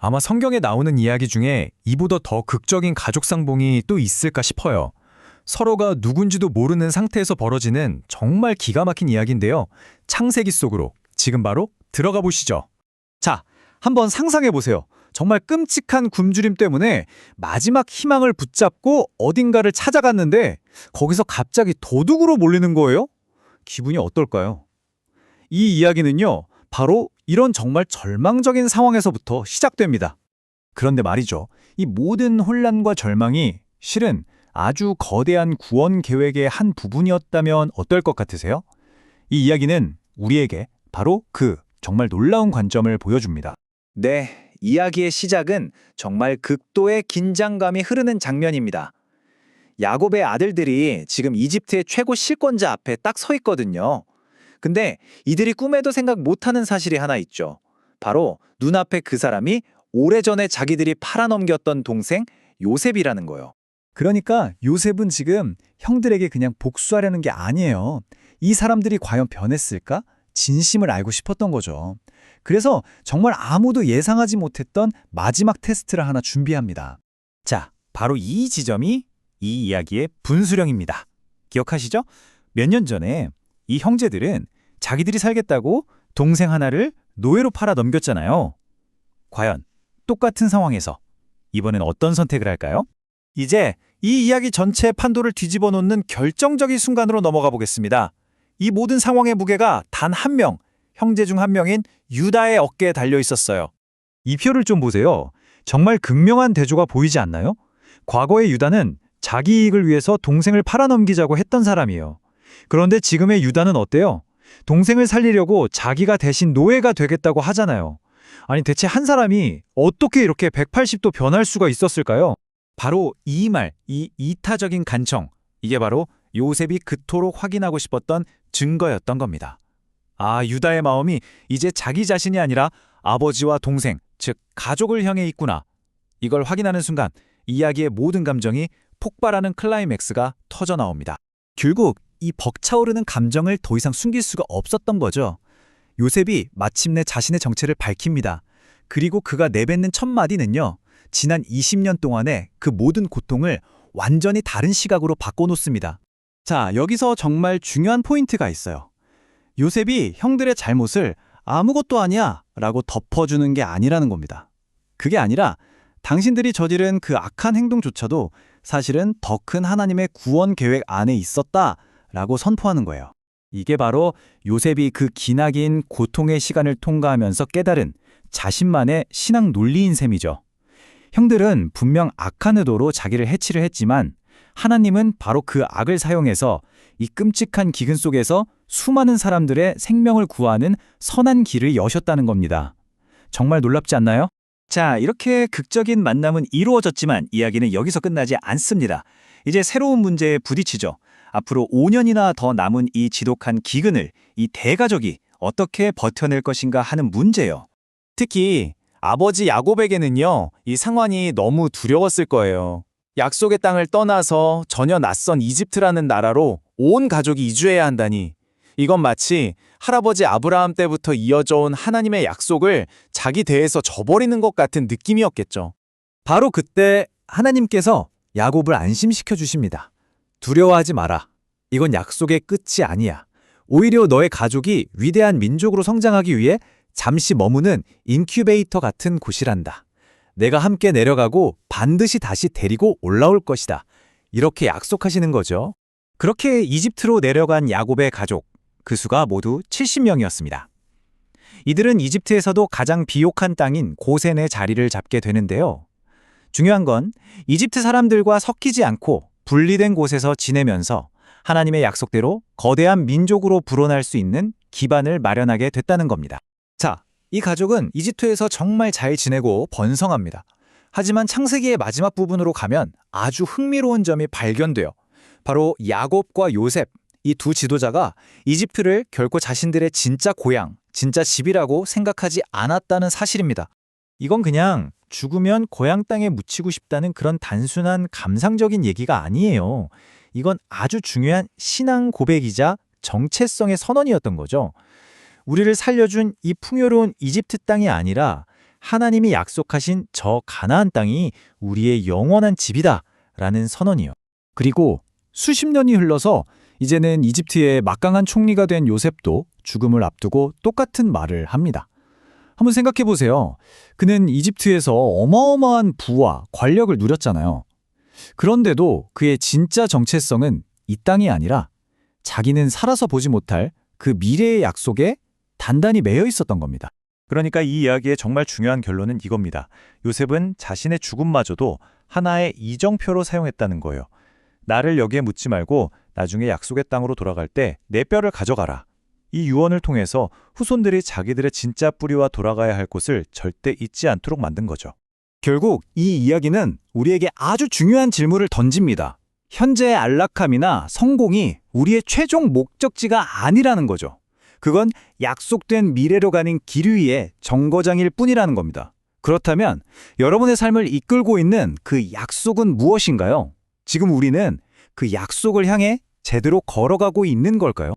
아마 성경에 나오는 이야기 중에 이보다 더 극적인 가족 상봉이 또 있을까 싶어요. 서로가 누군지도 모르는 상태에서 벌어지는 정말 기가 막힌 이야기인데요. 창세기 속으로 지금 바로 들어가 보시죠. 자, 한번 상상해 보세요. 정말 끔찍한 굶주림 때문에 마지막 희망을 붙잡고 어딘가를 찾아갔는데 거기서 갑자기 도둑으로 몰리는 거예요? 기분이 어떨까요? 이 이야기는요, 바로 이런 정말 절망적인 상황에서부터 시작됩니다. 그런데 말이죠, 이 모든 혼란과 절망이 실은 아주 거대한 구원 계획의 한 부분이었다면 어떨 것 같으세요? 이 이야기는 우리에게 바로 그 정말 놀라운 관점을 보여줍니다. 네, 이야기의 시작은 정말 극도의 긴장감이 흐르는 장면입니다. 야곱의 아들들이 지금 이집트의 최고 실권자 앞에 딱 서 있거든요. 근데 이들이 꿈에도 생각 못하는 사실이 하나 있죠. 바로 눈앞에 그 사람이 오래전에 자기들이 팔아넘겼던 동생 요셉이라는 거예요. 그러니까 요셉은 지금 형들에게 그냥 복수하려는 게 아니에요. 이 사람들이 과연 변했을까? 진심을 알고 싶었던 거죠. 그래서 정말 아무도 예상하지 못했던 마지막 테스트를 하나 준비합니다. 자, 바로 이 지점이 이 이야기의 분수령입니다. 기억하시죠? 몇 년 전에 이 형제들은 자기들이 살겠다고 동생 하나를 노예로 팔아 넘겼잖아요. 과연 똑같은 상황에서 이번엔 어떤 선택을 할까요? 이제 이 이야기 전체의 판도를 뒤집어 놓는 결정적인 순간으로 넘어가 보겠습니다. 이 모든 상황의 무게가 단 한 명, 형제 중 한 명인 유다의 어깨에 달려 있었어요. 이 표를 좀 보세요. 정말 극명한 대조가 보이지 않나요? 과거의 유다는 자기 이익을 위해서 동생을 팔아넘기자고 했던 사람이에요. 그런데 지금의 유다는 어때요? 동생을 살리려고 자기가 대신 노예가 되겠다고 하잖아요. 아니 대체 한 사람이 어떻게 이렇게 180도 변할 수가 있었을까요? 바로 이 말, 이 이타적인 간청, 이게 바로 요셉이 그토록 확인하고 싶었던 증거였던 겁니다. 아, 유다의 마음이 이제 자기 자신이 아니라 아버지와 동생, 즉 가족을 향해 있구나. 이걸 확인하는 순간 이야기의 모든 감정이 폭발하는 클라이맥스가 터져 나옵니다. 결국 이 벅차오르는 감정을 더 이상 숨길 수가 없었던 거죠. 요셉이 마침내 자신의 정체를 밝힙니다. 그리고 그가 내뱉는 첫 마디는요, 지난 20년 동안의 그 모든 고통을 완전히 다른 시각으로 바꿔놓습니다. 자, 여기서 정말 중요한 포인트가 있어요. 요셉이 형들의 잘못을 아무것도 아니야 라고 덮어주는 게 아니라는 겁니다. 그게 아니라 당신들이 저지른 그 악한 행동조차도 사실은 더 큰 하나님의 구원 계획 안에 있었다 라고 선포하는 거예요. 이게 바로 요셉이 그 기나긴 고통의 시간을 통과하면서 깨달은 자신만의 신앙 논리인 셈이죠. 형들은 분명 악한 의도로 자기를 해치려 했지만 하나님은 바로 그 악을 사용해서 이 끔찍한 기근 속에서 수많은 사람들의 생명을 구하는 선한 길을 여셨다는 겁니다. 정말 놀랍지 않나요? 자, 이렇게 극적인 만남은 이루어졌지만 이야기는 여기서 끝나지 않습니다. 이제 새로운 문제에 부딪히죠. 앞으로 5년이나 더 남은 이 지독한 기근을 이 대가족이 어떻게 버텨낼 것인가 하는 문제예요. 특히 아버지 야곱에게는요, 이 상황이 너무 두려웠을 거예요. 약속의 땅을 떠나서 전혀 낯선 이집트라는 나라로 온 가족이 이주해야 한다니. 이건 마치 할아버지 아브라함 때부터 이어져 온 하나님의 약속을 자기 대에서 저버리는 것 같은 느낌이었겠죠. 바로 그때 하나님께서 야곱을 안심시켜 주십니다. 두려워하지 마라. 이건 약속의 끝이 아니야. 오히려 너의 가족이 위대한 민족으로 성장하기 위해 잠시 머무는 인큐베이터 같은 곳이란다. 내가 함께 내려가고 반드시 다시 데리고 올라올 것이다. 이렇게 약속하시는 거죠. 그렇게 이집트로 내려간 야곱의 가족, 그 수가 모두 70명이었습니다. 이들은 이집트에서도 가장 비옥한 땅인 고센의 자리를 잡게 되는데요. 중요한 건 이집트 사람들과 섞이지 않고 분리된 곳에서 지내면서 하나님의 약속대로 거대한 민족으로 불어날 수 있는 기반을 마련하게 됐다는 겁니다. 자, 이 가족은 이집트에서 정말 잘 지내고 번성합니다. 하지만 창세기의 마지막 부분으로 가면 아주 흥미로운 점이 발견돼요. 바로 야곱과 요셉, 이 두 지도자가 이집트를 결코 자신들의 진짜 고향, 진짜 집이라고 생각하지 않았다는 사실입니다. 이건 그냥 죽으면 고향 땅에 묻히고 싶다는 그런 단순한 감상적인 얘기가 아니에요. 이건 아주 중요한 신앙 고백이자 정체성의 선언이었던 거죠. 우리를 살려준 이 풍요로운 이집트 땅이 아니라 하나님이 약속하신 저 가나안 땅이 우리의 영원한 집이다 라는 선언이요. 그리고 수십 년이 흘러서 이제는 이집트의 막강한 총리가 된 요셉도 죽음을 앞두고 똑같은 말을 합니다. 한번 생각해 보세요. 그는 이집트에서 어마어마한 부와 권력을 누렸잖아요. 그런데도 그의 진짜 정체성은 이 땅이 아니라 자기는 살아서 보지 못할 그 미래의 약속에 단단히 매여 있었던 겁니다. 그러니까 이 이야기의 정말 중요한 결론은 이겁니다. 요셉은 자신의 죽음마저도 하나의 이정표로 사용했다는 거예요. 나를 여기에 묻지 말고 나중에 약속의 땅으로 돌아갈 때 내 뼈를 가져가라. 이 유언을 통해서 후손들이 자기들의 진짜 뿌리와 돌아가야 할 곳을 절대 잊지 않도록 만든 거죠. 결국 이 이야기는 우리에게 아주 중요한 질문을 던집니다. 현재의 안락함이나 성공이 우리의 최종 목적지가 아니라는 거죠. 그건 약속된 미래로 가는 길 위의 정거장일 뿐이라는 겁니다. 그렇다면 여러분의 삶을 이끌고 있는 그 약속은 무엇인가요? 지금 우리는 그 약속을 향해 제대로 걸어가고 있는 걸까요?